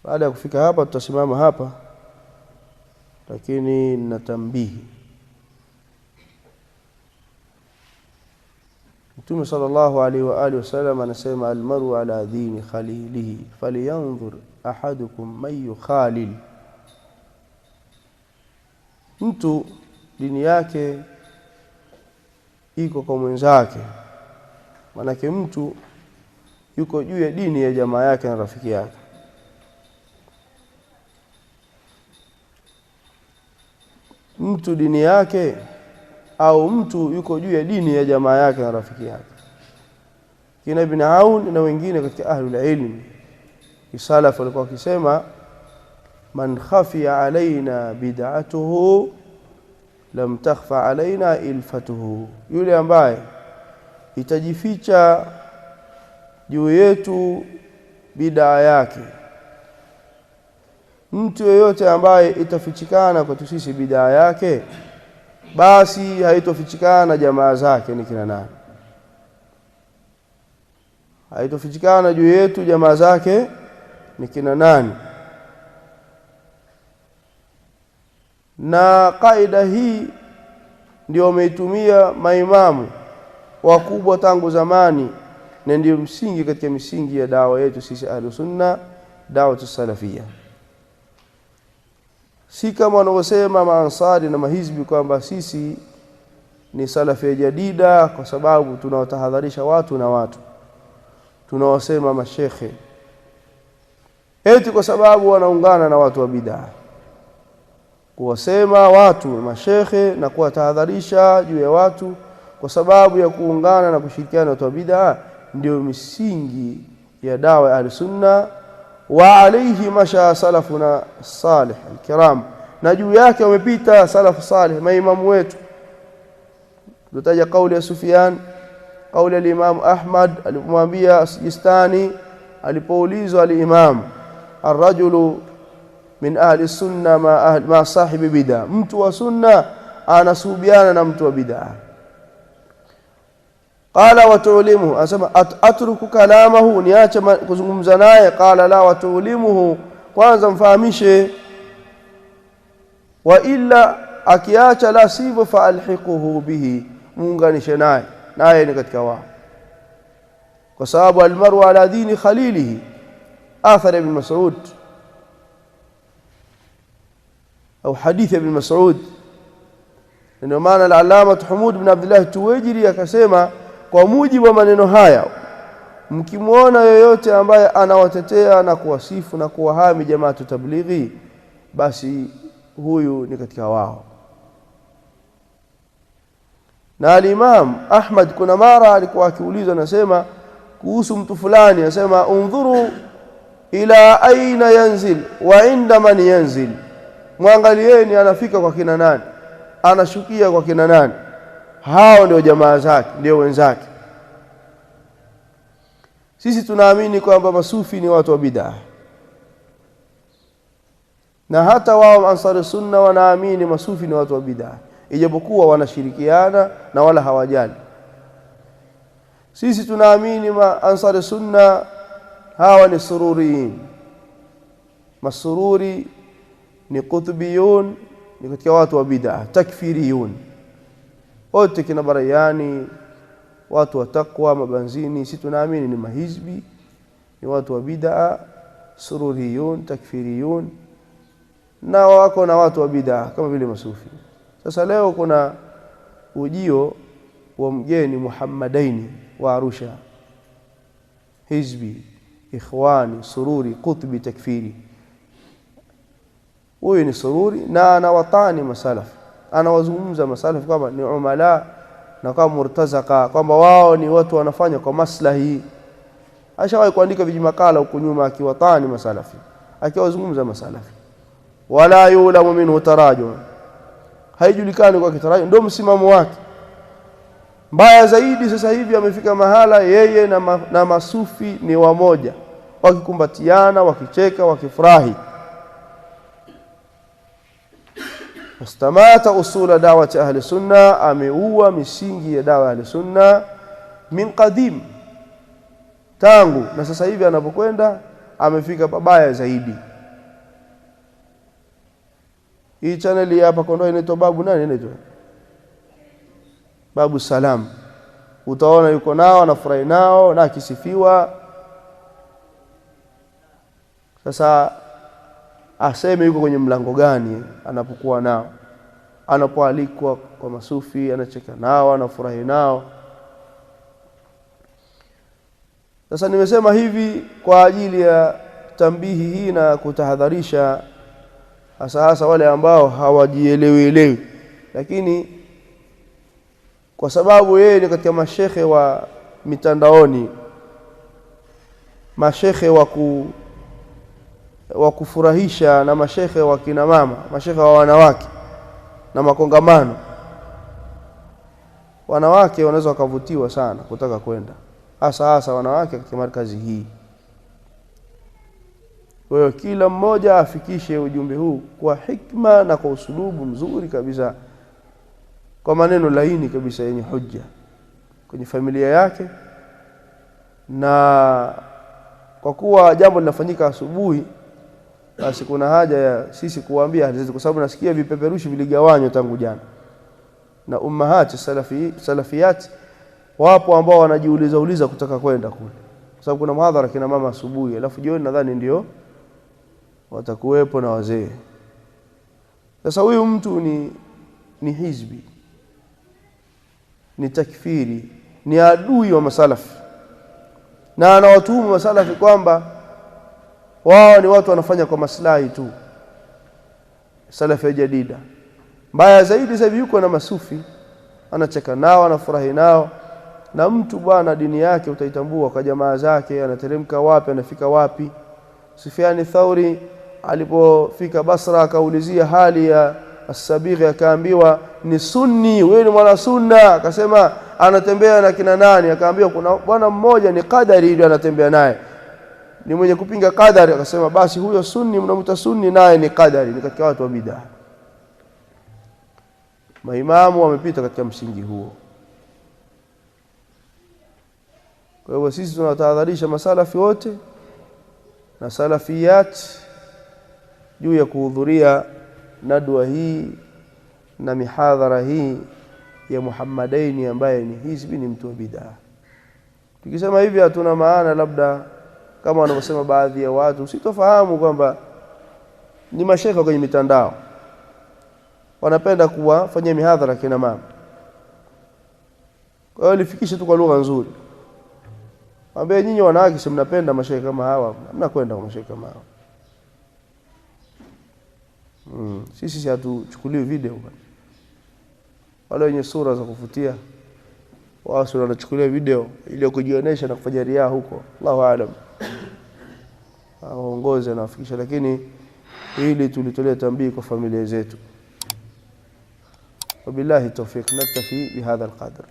Baada ya kufika hapa tutasimama hapa, lakini natambihi. Mtume sallallahu alaihi wa alihi wasallam anasema almaru ala dini khalilihi falyanzur ahadukum man yukhalil. Mtu dini yake iko kwa mwenzake, manake mtu yuko juu ya dini ya jamaa yake na rafiki yake. Mtu dini yake au mtu yuko juu ya dini ya jamaa yake na rafiki yake. Kina Ibn Aun na wengine katika ahlul ilm salaf walikuwa wakisema man khafiya alaina bid'atuhu lam takhfa alaina ilfatuhu, yule ambaye itajificha juu yetu bid'a yake. Mtu yeyote ambaye itafichikana kwetu sisi bid'a yake, basi haitofichikana jamaa zake ni kina nani. Haitofichikana juu yetu jamaa zake ni kina nani. Na kaida hii ndio wameitumia maimamu wakubwa tangu zamani, na ndio msingi katika misingi ya dawa yetu sisi Ahlus Sunna, dawa salafia. Si kama wanavyosema maansari na mahizbi kwamba sisi ni salafia jadida kwa sababu tunawatahadharisha watu na watu. Tunawasema mashekhe eti kwa sababu wanaungana na watu wa bid'ah. Kuwasema watu mashekhe na kuwatahadharisha juu ya watu kwa sababu ya kuungana na kushirikiana na watu wa bid'ah ndio misingi ya dawa ya Ahlusunna, wa alayhi masha salafuna salih alkiram, na juu yake wamepita salafu salih maimamu wetu. Tutaja kauli ya Sufyan, kauli ya Imam Ahmad alipomwambia Sijistani alipoulizwa al-Imam ar-rajulu min ahli sunna ma sahibi bid'ah, mtu wa sunna anasuhubiana na mtu wa bid'ah. Qala wa tu'limuhu, asema atruku kalamahu, niache kuzungumza naye. Qala la wa tu'limuhu, kwanza mfahamishe. Wa illa, akiacha la sivyo fa alhiquhu bihi, muunganishe naye, naye ni katika wao. Kwa sababu almaru ala dini khalilihi, athar ibn Mas'ud au hadith ibn Mas'ud. Ndio maana al-Allama Humud ibn Abdullah Tuwajiri akasema kwa mujibu wa maneno haya, mkimuona yoyote ambaye anawatetea na kuwasifu na kuwahami jamaa tablighi, basi huyu ni katika wao. Na al-Imam Ahmad kuna mara alikuwa akiulizwa, anasema kuhusu mtu fulani, anasema undhuru ila aina yanzil wa inda man yanzil, muangalieni anafika kwa kina nani, anashukia kwa kina nani. Hao ndio jamaa zake, ndio wenzake. Sisi tunaamini kwamba masufi ni watu wa bid'ah, na hata wao Ansari Sunna wanaamini masufi ni watu wa bid'ah, ijapokuwa wanashirikiana na wala hawajali. Sisi tunaamini Ansari Sunna hawa ni sururiyin. Masururi ni qutbiyun, ni katika watu wa bid'ah, takfiriyun. Wote kina Barayani, watu wa takwa, mabanzini, sisi tunaamini ni mahizbi, ni watu wa bid'ah, sururiyun, takfiriyun, na wako na watu wa bid'ah kama vile masufi. Sasa leo kuna ujio wa mgeni Muhammadaini wa Arusha, hizbi, ikhwani, sururi, qutbi, takfiri. Huyu ni sururi na anawatani masalafi, anawazungumza masalafi kwamba ni umala na kama murtazaka, kwamba wao ni watu wanafanya kwa maslahi. Ashawahi kuandika vijimakala huko nyuma akiwatani masalafi, akiwazungumza masalafi. Wala yulamu minhu taraju, haijulikani kwa kitaraju, ndio msimamo wake. Mbaya zaidi sasa hivi amefika mahala yeye na masufi ni wamoja, wakikumbatiana, wakicheka, wakifurahi. Wastamata usula dawati ahli sunna, ameua misingi ya dawa ahli sunna min qadim, tangu. Na sasa hivi anapokwenda amefika pabaya zaidi. Hii channel hapa Kondoa inaitwa Babu nani inaitwa? Babu Salam. Utaona yuko nao anafurahi nao na akisifiwa. Sasa aseme yuko kwenye mlango gani anapokuwa nao, anapoalikwa kwa masufi anacheka nao, anafurahi nao. Sasa nimesema hivi kwa ajili ya tambihi hii na kutahadharisha hasa wale ambao hawajielewi, lakini kwa sababu yeye ni katika mashekhe wa mitandaoni, mashekhe wa kufurahisha na mashekhe wa kina mama, mashekhe wa wanawake na makongamano, wanawake wanaweza wakavutiwa sana kutaka kwenda, hasa wanawake katika markazi hii. Kwa hiyo kila mmoja afikishe ujumbe huu kwa hikma na kwa usulubu mzuri kabisa, kwa maneno laini kabisa yenye hujja kwenye familia yake. Na kwa kuwa jambo linafanyika asubuhi, basi kuna haja ya sisi kuwaambia hadithi, kwa sababu nasikia vipeperushi viligawanywa tangu jana, na ummahati salafiyat wapo ambao wanajiuliza kutaka kwenda kule, kwa sababu kuna muhadhara kina mama asubuhi, alafu jioni nadhani ndio watakuwepo na wazee. Sasa huyu mtu ni hizbi, ni takfiri, ni adui wa masalafi, na anawatuhumu masalafi kwamba wao ni watu wanafanya kwa maslahi tu, salafi ya jadida. Mbaya zaidi sasa yuko na masufi, anacheka nao, anafurahi nao. Na mtu bwana dini yake utaitambua kwa jamaa zake, anateremka wapi, anafika wapi. Sufyan Thauri alipofika Basra akaulizia hali ya As-Sabighi, akaambiwa ni sunni, wewe ni mwana sunna. Akasema anatembea na kina nani? Akaambiwa kuna bwana mmoja ni Qadari ndio anatembea naye, ni mwenye kupinga Qadari. Akasema basi huyo sunni mnamuita sunni, naye ni Qadari, ni katika watu wa bid'ah. Maimamu wamepita katika msingi huo. Kwa hiyo sisi tunatahadharisha masalafi wote na salafiyat juu ya kuhudhuria nadwa hii na mihadhara hii ya Muhammadaini ambaye ni hizbi, ni mtu wa bid'ah. Tukisema hivi hatuna maana labda kama wanavyosema baadhi ya watu, sitofahamu kwamba ni mashekhe kwenye mitandao wanapenda kuwafanyia mihadhara kina mama. Kwa hiyo lifikishe tu kwa lugha nzuri, ambie nyinyi wanawake si mnapenda mashekhe kama hawa, mnakwenda kwa mashekhe kama hawa. Sisi hatuchukuliwi video bwana. Wale wenye sura za kuvutia wao wanachukulia video ili kujionyesha na kufanya riaa huko, Allahu aalam. Waongoze na wafikisha, lakini ili tulitolea tambii kwa familia zetu. Wabillahi tawfiq, naktafi bihadha alqadr.